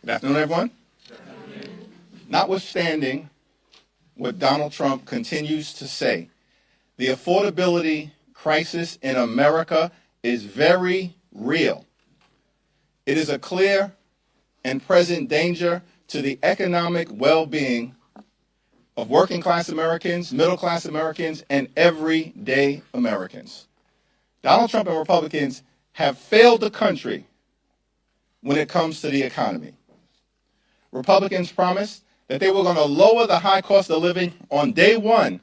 Good afternoon, everyone. Good afternoon. Notwithstanding what Donald Trump continues to say, the affordability crisis in America is very real. It is a clear and present danger to the economic well-being of working-class Americans, middle-class Americans, and everyday Americans. Donald Trump and Republicans have failed the country when it comes to the economy. Republicans promised that they were going to lower the high cost of living on day one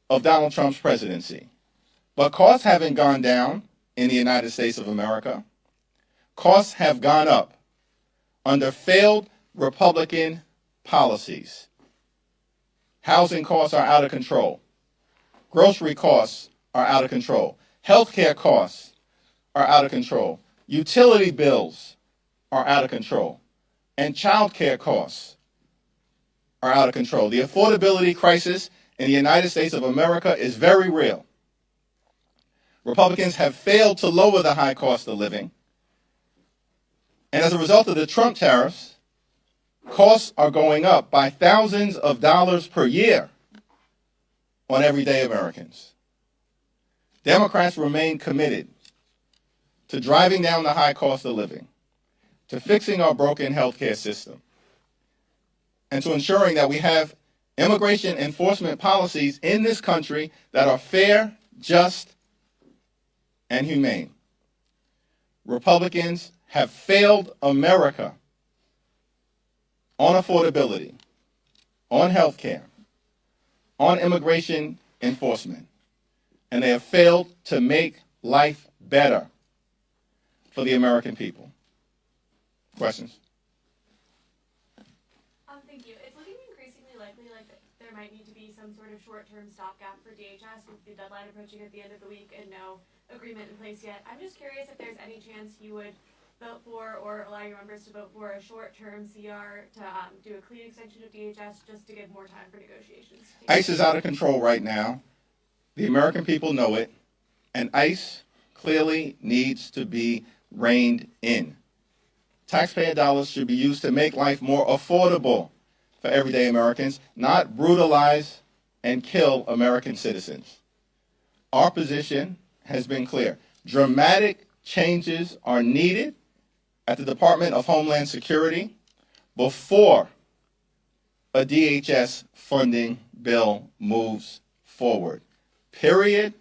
of Donald Trump's presidency. But costs haven't gone down in the United States of America. Costs have gone up under failed Republican policies. Housing costs are out of control. Grocery costs are out of control. Healthcare costs are out of control. Utility bills are out of control. And child care costs are out of control. The affordability crisis in the United States of America is very real. Republicans have failed to lower the high cost of living. And as a result of the Trump tariffs, costs are going up by thousands of dollars per year on everyday Americans. Democrats remain committed to driving down the high cost of living, to fixing our broken healthcare system, and to ensuring that we have immigration enforcement policies in this country that are fair, just, and humane. Republicans have failed America on affordability, on health care, on immigration enforcement, and they have failed to make life better for the American people. Questions? Thank you. It's looking increasingly likely there might need to be some sort of short-term stopgap for DHS with the deadline approaching at the end of the week and no agreement in place yet. I'm just curious if there's any chance you would vote for or allow your members to vote for a short-term CR to do a clean extension of DHS just to give more time for negotiations. ICE is out of control right now. The American people know it, and ICE clearly needs to be reined in. Taxpayer dollars should be used to make life more affordable for everyday Americans, not brutalize and kill American citizens. Our position has been clear. Dramatic changes are needed at the Department of Homeland Security before a DHS funding bill moves forward. Period.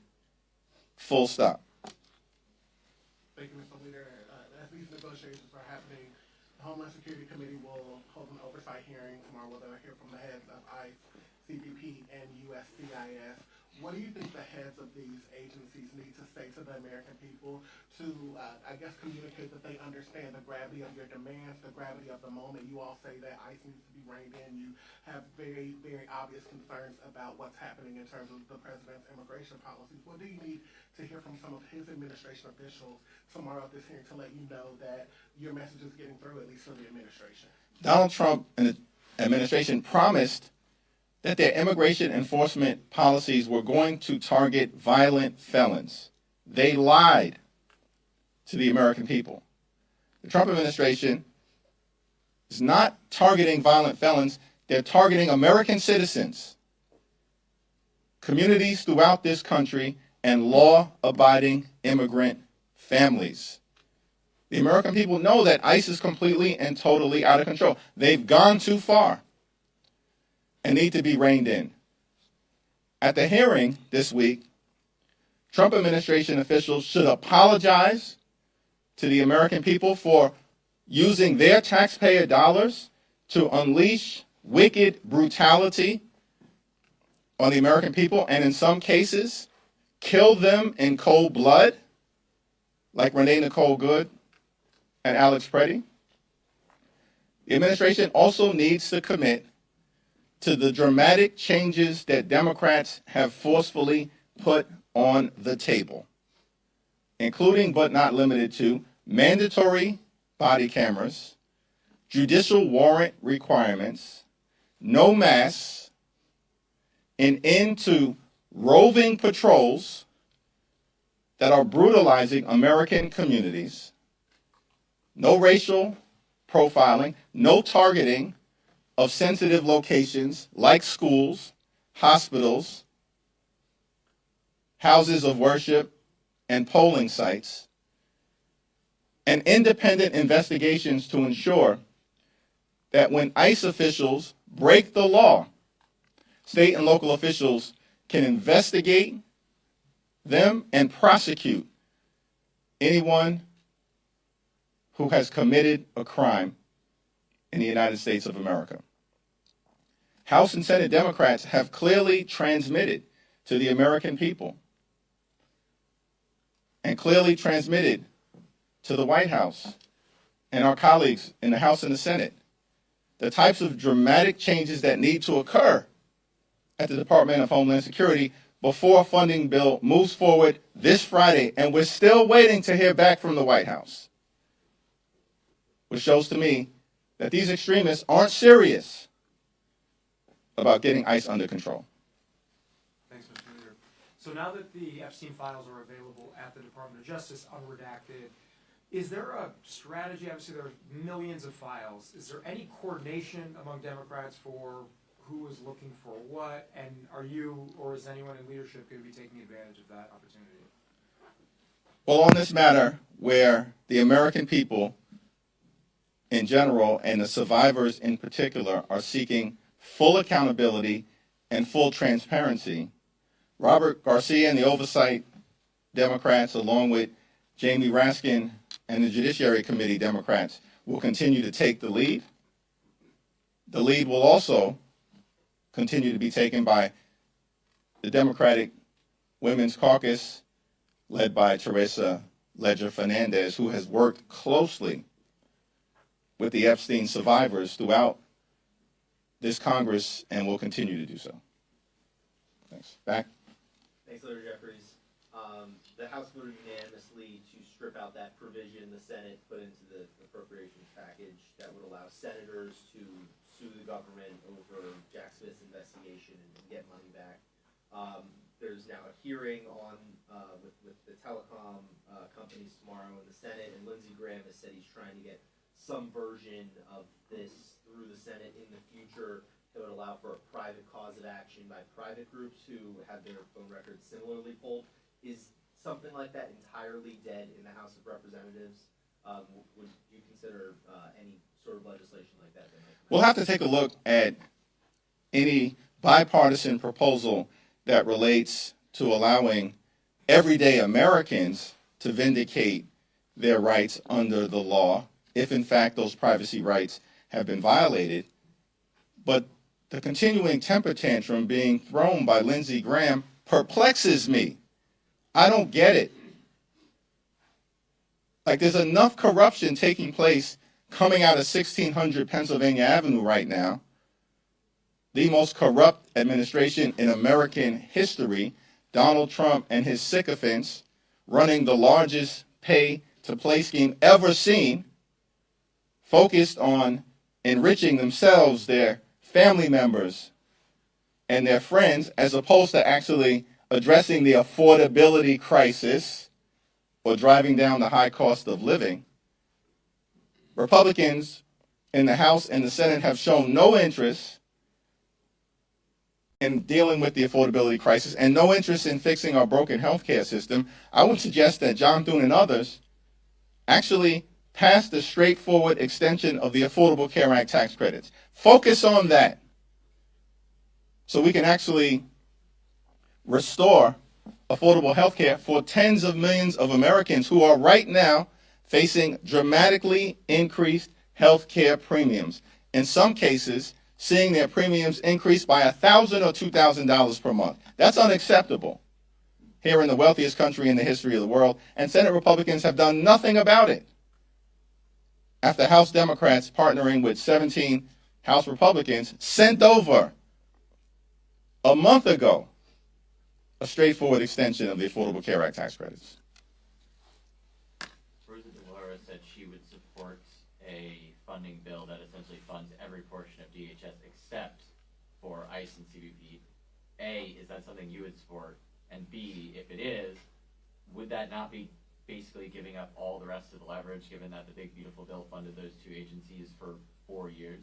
Full stop. Thank you, Mr. Leader. As these negotiations are happening, the Homeland Security Committee will hold an oversight hearing tomorrow where they'll hear from the heads of ICE, CBP, and USCIS. What do you think the heads of these agencies need to say to the American people to, communicate that they understand the gravity of your demands, the gravity of the moment? You all say that ICE needs to be reined in. You have very, very obvious concerns about what's happening in terms of the president's immigration policies. What do you need to hear from some of his administration officials tomorrow at this hearing to let you know that your message is getting through, at least for the administration? Donald Trump and the administration promised that their immigration enforcement policies were going to target violent felons. They lied to the American people. The Trump administration is not targeting violent felons. They're targeting American citizens, communities throughout this country, and law-abiding immigrant families. The American people know that ICE is completely and totally out of control. They've gone too far and need to be reined in. At the hearing this week, Trump administration officials should apologize to the American people for using their taxpayer dollars to unleash wicked brutality on the American people, and in some cases, kill them in cold blood, like Renee Nicole Good and Alex Preddy. The administration also needs to commit to the dramatic changes that Democrats have forcefully put on the table, including but not limited to mandatory body cameras, judicial warrant requirements, no masks, an end to roving patrols that are brutalizing American communities, no racial profiling, no targeting of sensitive locations like schools, hospitals, houses of worship, and polling sites, and independent investigations to ensure that when ICE officials break the law, state and local officials can investigate them and prosecute anyone who has committed a crime in the United States of America. House and Senate Democrats have clearly transmitted to the American people and clearly transmitted to the White House and our colleagues in the House and the Senate the types of dramatic changes that need to occur at the Department of Homeland Security before a funding bill moves forward this Friday, and we're still waiting to hear back from the White House, which shows to me that these extremists aren't serious about getting ICE under control. Thanks, Mr. Leader. So now that the Epstein files are available at the Department of Justice, unredacted, is there a strategy? Obviously, there are millions of files. Is there any coordination among Democrats for who is looking for what? And are you, or is anyone in leadership going to be taking advantage of that opportunity? Well, on this matter, where the American people in general and the survivors in particular are seeking full accountability and full transparency, Robert Garcia and the Oversight Democrats, along with Jamie Raskin and the Judiciary Committee Democrats, will continue to take the lead. The lead will also continue to be taken by the Democratic Women's Caucus, led by Teresa Ledger Fernandez, who has worked closely with the Epstein survivors throughout this Congress and will continue to do so. Thanks. Back. Thanks, Senator Jeffries. The House voted unanimously to strip out that provision the Senate put into the appropriations package that would allow senators to sue the government over Jack Smith's investigation and get money back. There's now a hearing on with the telecom companies tomorrow in the Senate, and Lindsey Graham has said he's trying to get some version of this through the Senate in the future that would allow for a private cause of action by private groups who have their phone records similarly pulled. Is something like that entirely dead in the House of Representatives? Would you consider any sort of legislation like that? We'll have to take a look at any bipartisan proposal that relates to allowing everyday Americans to vindicate their rights under the law, if in fact those privacy rights have been violated. But the continuing temper tantrum being thrown by Lindsey Graham perplexes me. I don't get it. Like, there's enough corruption taking place coming out of 1600 Pennsylvania Avenue right now, the most corrupt administration in American history, Donald Trump and his sycophants running the largest pay-to-play scheme ever seen, focused on enriching themselves, their family members, and their friends, as opposed to actually addressing the affordability crisis or driving down the high cost of living. Republicans in the House and the Senate have shown no interest in dealing with the affordability crisis and no interest in fixing our broken healthcare system. I would suggest that John Thune and others actually pass the straightforward extension of the Affordable Care Act tax credits. Focus on that so we can actually restore affordable health care for tens of millions of Americans who are right now facing dramatically increased health care premiums. In some cases, seeing their premiums increase by $1,000 or $2,000 per month. That's unacceptable here in the wealthiest country in the history of the world, and Senate Republicans have done nothing about it. After House Democrats, partnering with 17 House Republicans, sent over a month ago a straightforward extension of the Affordable Care Act tax credits. Rosa DeLauro said she would support a funding bill that essentially funds every portion of DHS except for ICE and CBP. A, is that something you would support? And B, if it is, would that not be basically giving up all the rest of the leverage, given that the big beautiful bill funded those two agencies for 4 years?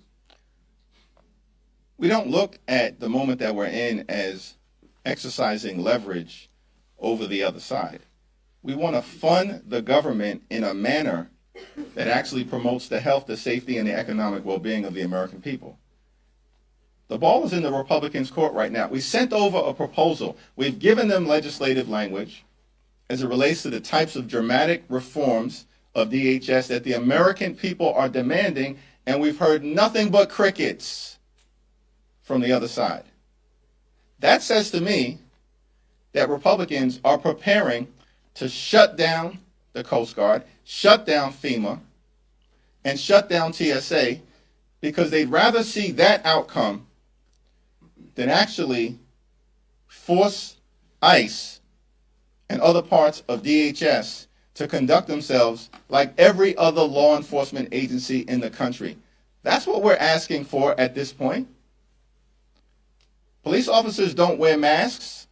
We don't look at the moment that we're in as exercising leverage over the other side. We want to fund the government in a manner that actually promotes the health, the safety, and the economic well-being of the American people. The ball is in the Republicans' court right now. We sent over a proposal. We've given them legislative language as it relates to the types of dramatic reforms of DHS that the American people are demanding, and we've heard nothing but crickets from the other side. That says to me that Republicans are preparing to shut down the Coast Guard, shut down FEMA, and shut down TSA because they'd rather see that outcome than actually force ICE and other parts of DHS to conduct themselves like every other law enforcement agency in the country. That's what we're asking for at this point. Police officers don't wear masks.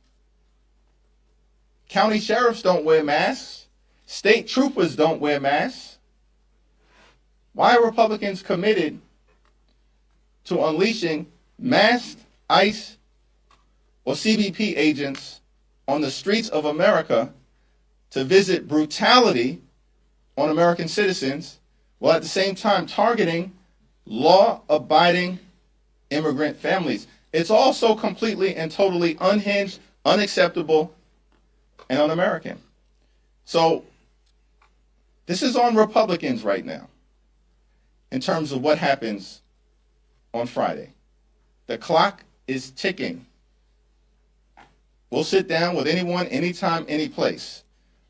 County sheriffs don't wear masks. State troopers don't wear masks. Why are Republicans committed to unleashing masked ICE or CBP agents on the streets of America to visit brutality on American citizens while at the same time targeting law-abiding immigrant families? It's all so completely and totally unhinged, unacceptable, and un-American. So this is on Republicans right now in terms of what happens on Friday. The clock is ticking. We'll sit down with anyone, anytime, any place.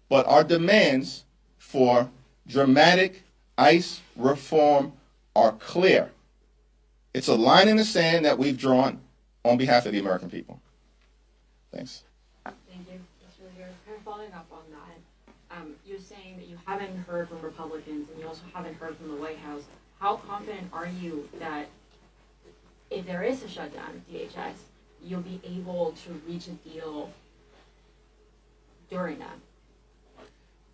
But our demands for dramatic ICE reform are clear. It's a line in the sand that we've drawn on behalf of the American people. Thanks. Thank you. That's really good. Kind of following up on that, you're saying that you haven't heard from Republicans and you also haven't heard from the White House. How confident are you that if there is a shutdown of DHS, you'll be able to reach a deal during that?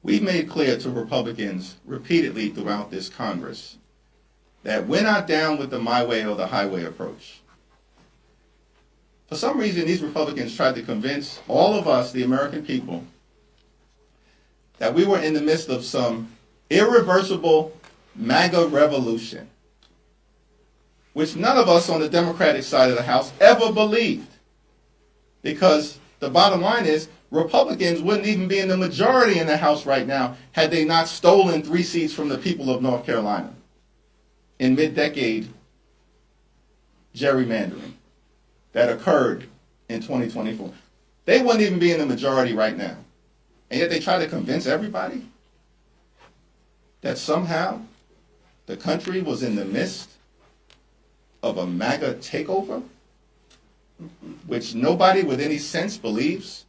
We've made clear to Republicans repeatedly throughout this Congress that we're not down with the my way or the highway approach. For some reason, these Republicans tried to convince all of us, the American people, that we were in the midst of some irreversible MAGA revolution, which none of us on the Democratic side of the House ever believed. Because the bottom line is, Republicans wouldn't even be in the majority in the House right now had they not stolen 3 seats from the people of North Carolina in mid-decade gerrymandering that occurred in 2024. They wouldn't even be in the majority right now. And yet they try to convince everybody that somehow the country was in the midst of a MAGA takeover, which nobody with any sense believes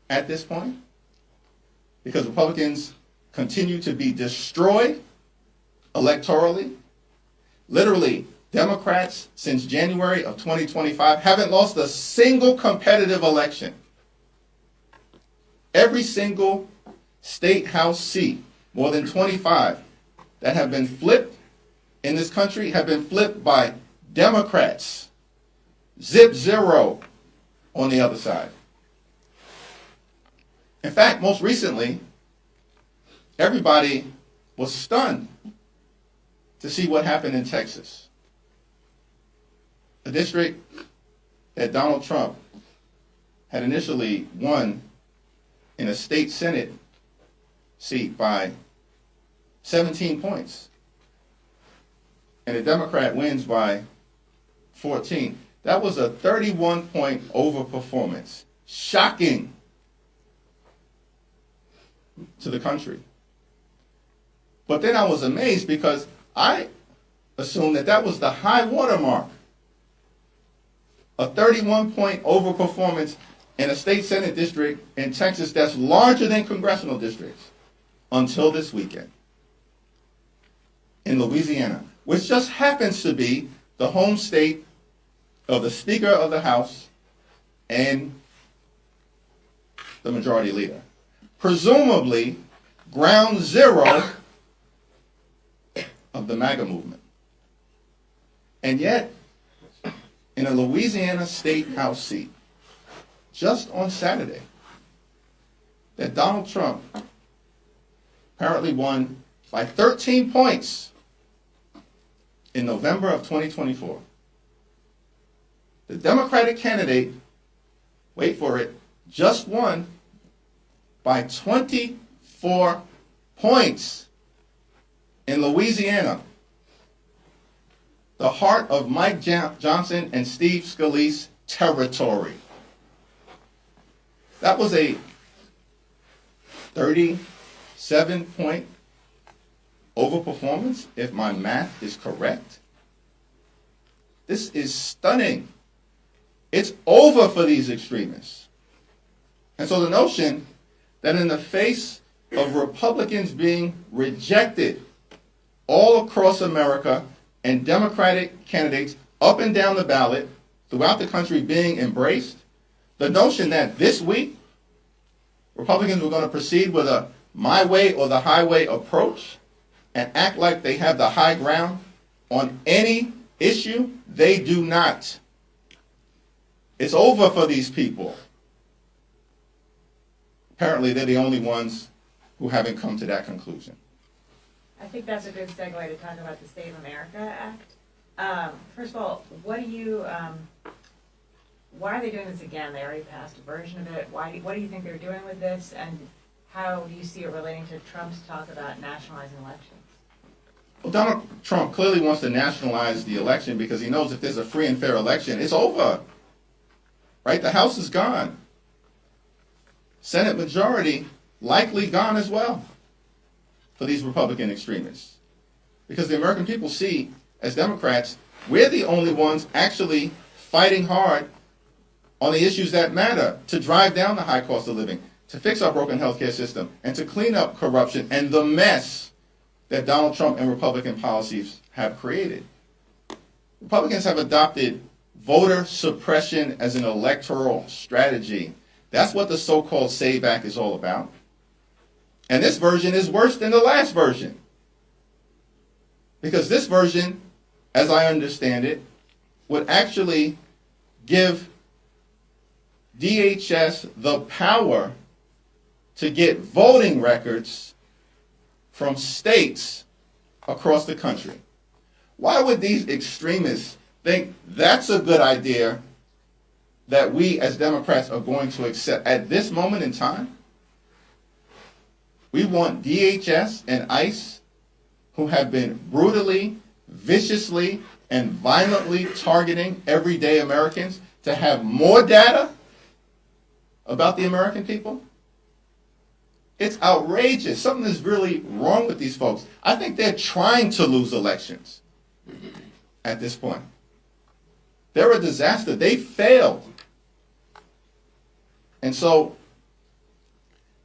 at this point, because Republicans continue to be destroyed electorally. Literally, Democrats since January of 2025 haven't lost a single competitive election. Every single state house seat, more than 25, that have been flipped in this country have been flipped by Democrats. Zip zero on the other side. In fact, most recently, everybody was stunned to see what happened in Texas. A district that Donald Trump had initially won in a state Senate seat by 17 points. And a Democrat wins by 14. That was a 31-point overperformance. Shocking to the country. But then I was amazed because I assumed that that was the high watermark. A 31-point overperformance in a state Senate district in Texas that's larger than congressional districts until this weekend. In Louisiana, which just happens to be the home state of the Speaker of the House and the Majority Leader. Presumably, ground zero of the MAGA movement. And yet, in a Louisiana State House seat, just on Saturday, that Donald Trump apparently won by 13 points in November of 2024. The Democratic candidate, wait for it, just won by 24 points in Louisiana, the heart of Mike Johnson and Steve Scalise territory. That was a 37-point overperformance, if my math is correct. This is stunning. It's over for these extremists. And so the notion that in the face of Republicans being rejected all across America and Democratic candidates up and down the ballot throughout the country being embraced, the notion that this week Republicans were going to proceed with a my way or the highway approach and act like they have the high ground on any issue, they do not. It's over for these people. Apparently, they're the only ones who haven't come to that conclusion. I think that's a good segue to talk about the Save America Act. First of all, what do you, why are they doing this again? They already passed a version of it. What do you think they're doing with this? And how do you see it relating to Trump's talk about nationalizing elections? Well, Donald Trump clearly wants to nationalize the election because he knows if there's a free and fair election, it's over. Right? The House is gone. Senate majority likely gone as well for these Republican extremists. Because the American people see, as Democrats, we're the only ones actually fighting hard on the issues that matter to drive down the high cost of living, to fix our broken healthcare system, and to clean up corruption and the mess that Donald Trump and Republican policies have created. Republicans have adopted voter suppression as an electoral strategy. That's what the so-called SAVE Act is all about. And this version is worse than the last version. Because this version, as I understand it, would actually give DHS the power to get voting records from states across the country. Why would these extremists think that's a good idea that we as Democrats are going to accept at this moment in time? We want DHS and ICE, who have been brutally, viciously, and violently targeting everyday Americans, to have more data about the American people? It's outrageous. Something is really wrong with these folks. I think they're trying to lose elections at this point. They're a disaster. They failed. And so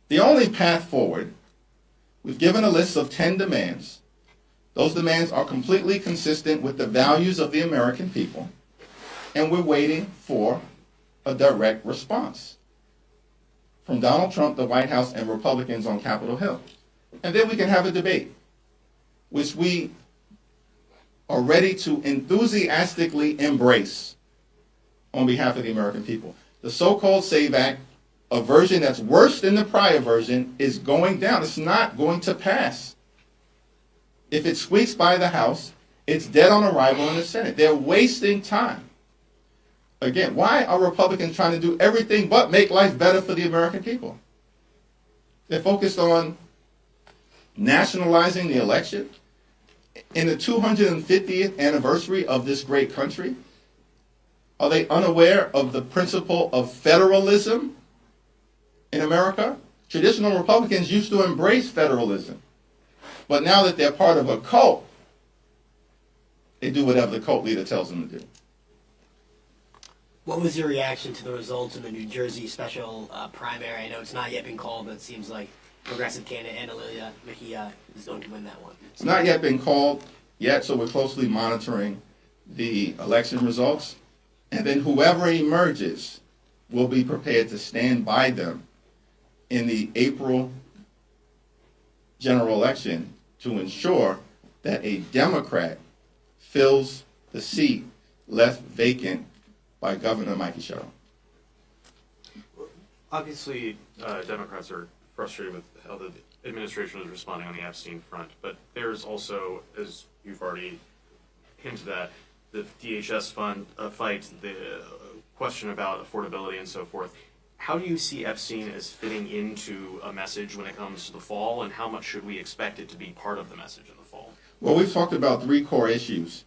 the only path forward, we've given a list of 10 demands. Those demands are completely consistent with the values of the American people, and we're waiting for a direct response from Donald Trump, the White House, and Republicans on Capitol Hill. And then we can have a debate, which we are ready to enthusiastically embrace on behalf of the American people. The so-called SAVE Act, a version that's worse than the prior version, is going down. It's not going to pass. If it squeaks by the House, it's dead on arrival in the Senate. They're wasting time. Again, why are Republicans trying to do everything but make life better for the American people? They're focused on nationalizing the election in the 250th anniversary of this great country. Are they unaware of the principle of federalism in America? Traditional Republicans used to embrace federalism. But now that they're part of a cult, they do whatever the cult leader tells them to do. What was your reaction to the results in the New Jersey special primary? I know it's not yet been called, but it seems like progressive candidate Analia Mejia is going to win that one. It's not yet been called yet, so we're closely monitoring the election results. And then whoever emerges will be prepared to stand by them in the April general election to ensure that a Democrat fills the seat left vacant by Governor Mikey Sherrill. Obviously, Democrats are frustrated with how the administration is responding on the Epstein front, but there's also, as you've already hinted at, the DHS fight, the question about affordability and so forth. How do you see Epstein as fitting into a message when it comes to the fall, and how much should we expect it to be part of the message in the fall? Well, we've talked about three core issues.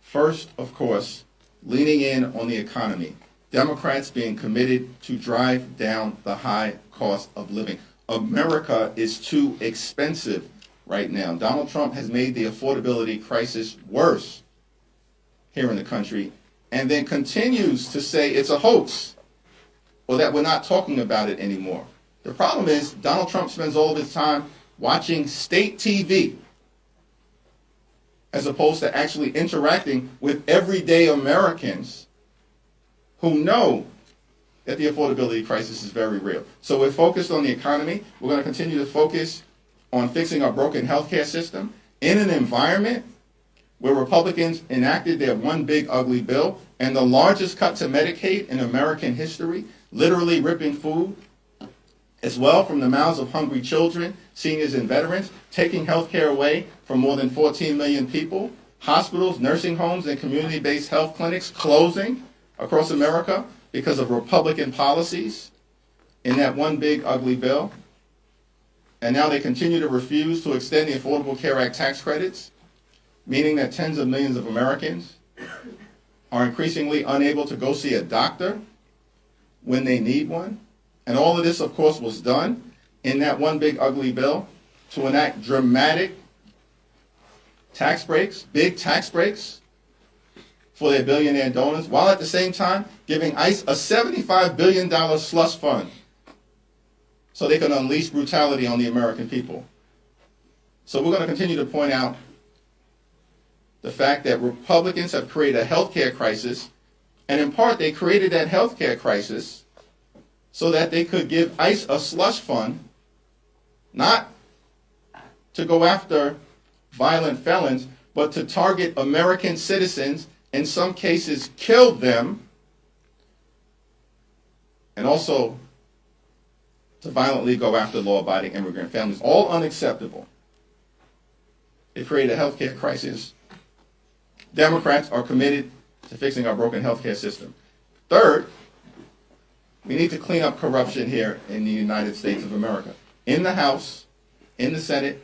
First, of course, leaning in on the economy. Democrats being committed to drive down the high cost of living. America is too expensive right now. Donald Trump has made the affordability crisis worse here in the country, and then continues to say it's a hoax, or that we're not talking about it anymore. The problem is Donald Trump spends all of his time watching state TV as opposed to actually interacting with everyday Americans who know that the affordability crisis is very real. So we're focused on the economy. We're going to continue to focus on fixing our broken healthcare system in an environment where Republicans enacted their one big ugly bill and the largest cut to Medicaid in American history, literally ripping food as well from the mouths of hungry children, seniors, and veterans, taking health care away from more than 14 million people, hospitals, nursing homes, and community-based health clinics closing across America because of Republican policies in that one big ugly bill. And now they continue to refuse to extend the Affordable Care Act tax credits, meaning that tens of millions of Americans are increasingly unable to go see a doctor when they need one. And all of this, of course, was done in that one big ugly bill to enact dramatic tax breaks, big tax breaks for their billionaire donors, while at the same time giving ICE a $75 billion slush fund so they can unleash brutality on the American people. So we're going to continue to point out the fact that Republicans have created a health care crisis, and in part they created that health care crisis so that they could give ICE a slush fund, not to go after violent felons, but to target American citizens, in some cases kill them, and also to violently go after law-abiding immigrant families. All unacceptable. They created a health care crisis. Democrats are committed to fixing our broken health care system. Third, we need to clean up corruption here in the United States of America. In the House, in the Senate,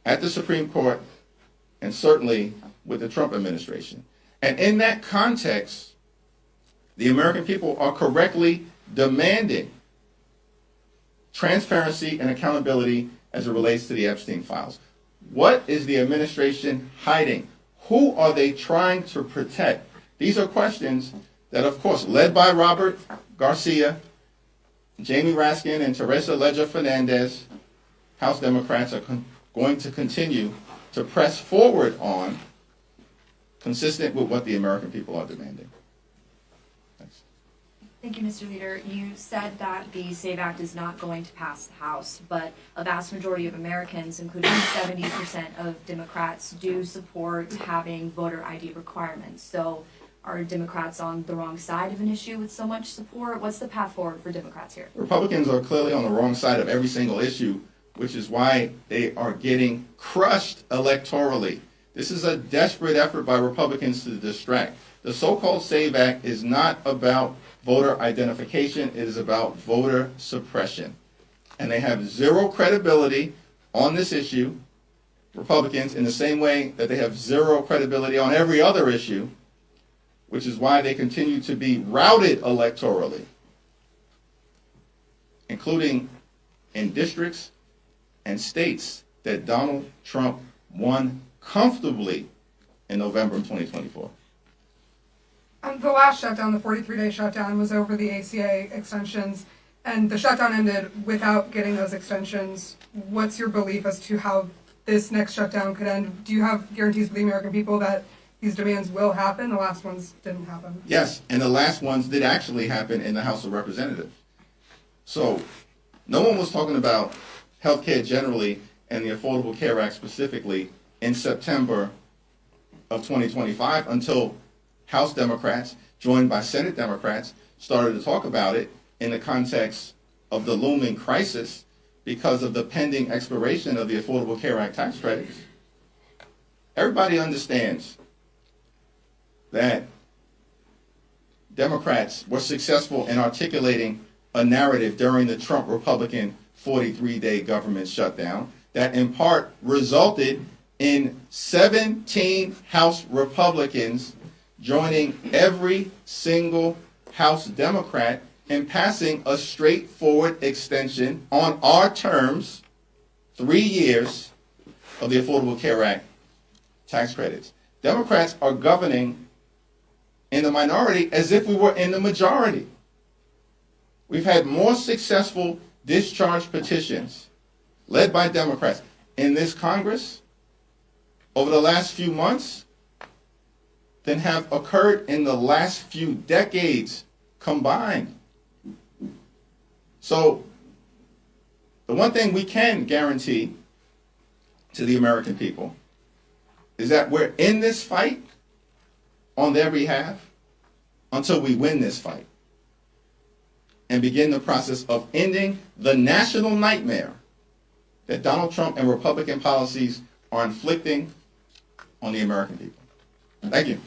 at the Supreme Court, and certainly with the Trump administration. And in that context, the American people are correctly demanding transparency and accountability as it relates to the Epstein files. What is the administration hiding? Who are they trying to protect? These are questions that, of course, led by Robert Garcia, Jamie Raskin, and Teresa Leger Fernandez, House Democrats are going to continue to press forward on, consistent with what the American people are demanding. Thanks. Thank you, Mr. Leader. You said that the SAVE Act is not going to pass the House, but a vast majority of Americans, including 70% of Democrats, do support having voter ID requirements. So are Democrats on the wrong side of an issue with so much support? What's the path forward for Democrats here? Republicans are clearly on the wrong side of every single issue, which is why they are getting crushed electorally. This is a desperate effort by Republicans to distract. The so-called SAVE Act is not about voter identification. It is about voter suppression. And they have zero credibility on this issue, Republicans, in the same way that they have zero credibility on every other issue, which is why they continue to be routed electorally, including in districts and states that Donald Trump won comfortably in November of 2024. The last shutdown, the 43-day shutdown, was over the ACA extensions, and the shutdown ended without getting those extensions. What's your belief as to how this next shutdown could end? Do you have guarantees for the American people that these demands will happen? The last ones didn't happen. Yes, and the last ones did actually happen in the House of Representatives. So no one was talking about health care generally and the Affordable Care Act specifically in September of 2025 until House Democrats, joined by Senate Democrats, started to talk about it in the context of the looming crisis because of the pending expiration of the Affordable Care Act tax credits. Everybody understands that Democrats were successful in articulating a narrative during the Trump Republican 43-day government shutdown that in part resulted in 17 House Republicans joining every single House Democrat in passing a straightforward extension on our terms, 3 years of the Affordable Care Act tax credits. Democrats are governing in the minority as if we were in the majority. We've had more successful discharge petitions led by Democrats in this Congress over the last few months than have occurred in the last few decades combined. So the one thing we can guarantee to the American people is that we're in this fight on their behalf until we win this fight and begin the process of ending the national nightmare that Donald Trump and Republican policies are inflicting on the American people. Thank you.